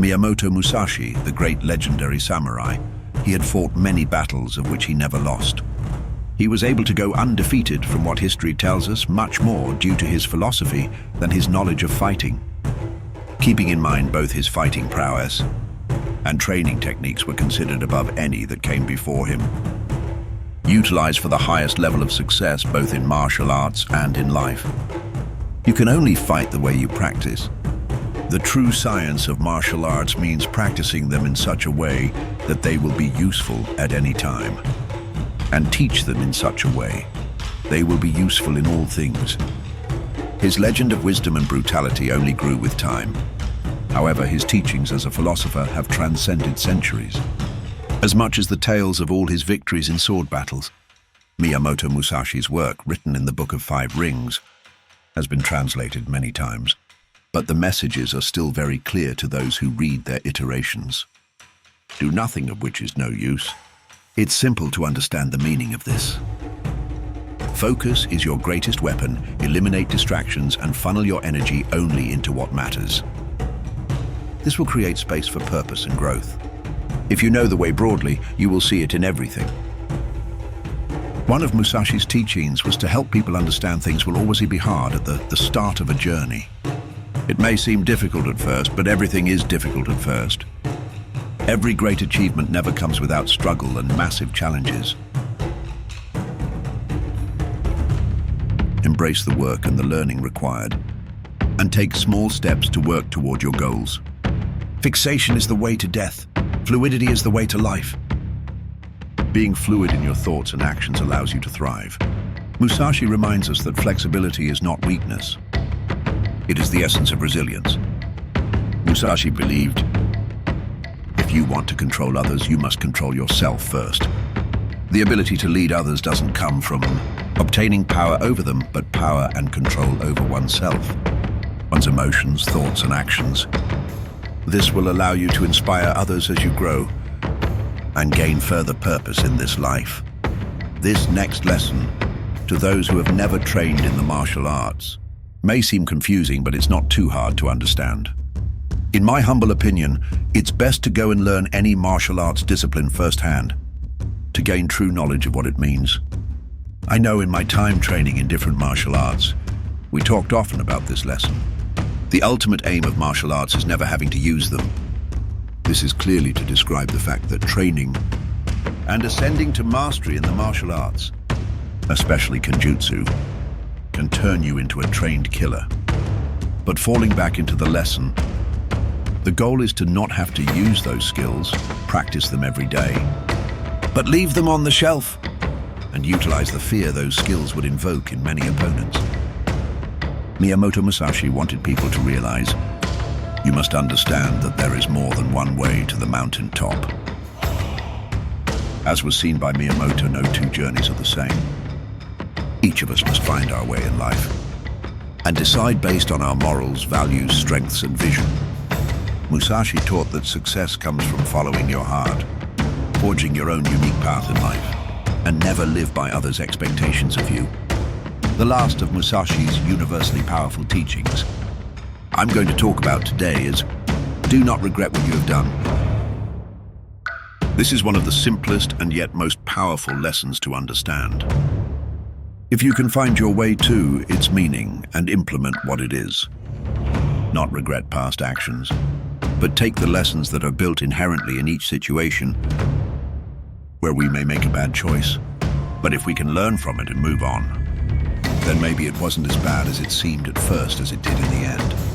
Miyamoto Musashi, the great legendary samurai, he had fought many battles of which he never lost. He was able to go undefeated from what history tells us, much more due to his philosophy than his knowledge of fighting. Keeping in mind both his fighting prowess and training techniques were considered above any that came before him. Utilized for the highest level of success both in martial arts and in life. You can only fight the way you practice. The true science of martial arts means practicing them in such a way that they will be useful at any time. And teach them in such a way they will be useful in all things. His legend of wisdom and brutality only grew with time. However, his teachings as a philosopher have transcended centuries. As much as the tales of all his victories in sword battles, Miyamoto Musashi's work, written in the Book of Five Rings, has been translated many times, but the messages are still very clear to those who read their iterations. Do nothing of which is no use. It's simple to understand the meaning of this. Focus is your greatest weapon. Eliminate distractions and funnel your energy only into what matters. This will create space for purpose and growth. If you know the way broadly, you will see it in everything. One of Musashi's teachings was to help people understand things will always be hard at the start of a journey. It may seem difficult at first, but everything is difficult at first. Every great achievement never comes without struggle and massive challenges. Embrace the work and the learning required, and take small steps to work toward your goals. Fixation is the way to death. Fluidity is the way to life. Being fluid in your thoughts and actions allows you to thrive. Musashi reminds us that flexibility is not weakness. It is the essence of resilience. Musashi believed, if you want to control others, you must control yourself first. The ability to lead others doesn't come from obtaining power over them, but power and control over oneself, one's emotions, thoughts, and actions. This will allow you to inspire others as you grow and gain further purpose in this life. This next lesson, to those who have never trained in the martial arts, may seem confusing, but it's not too hard to understand. In my humble opinion, it's best to go and learn any martial arts discipline firsthand, to gain true knowledge of what it means. I know in my time training in different martial arts, we talked often about this lesson. The ultimate aim of martial arts is never having to use them. This is clearly to describe the fact that training and ascending to mastery in the martial arts, especially Kenjutsu, can turn you into a trained killer. But falling back into the lesson, the goal is to not have to use those skills, practice them every day, but leave them on the shelf and utilize the fear those skills would invoke in many opponents. Miyamoto Musashi wanted people to realize, you must understand that there is more than one way to the mountain top. As was seen by Miyamoto, no two journeys are the same. Each of us must find our way in life and decide based on our morals, values, strengths, and vision. Musashi taught that success comes from following your heart, forging your own unique path in life, and never live by others' expectations of you. The last of Musashi's universally powerful teachings I'm going to talk about today is, do not regret what you have done. This is one of the simplest and yet most powerful lessons to understand. If you can find your way to its meaning and implement what it is, not regret past actions, but take the lessons that are built inherently in each situation where we may make a bad choice. But if we can learn from it and move on, then maybe it wasn't as bad as it seemed at first as it did in the end.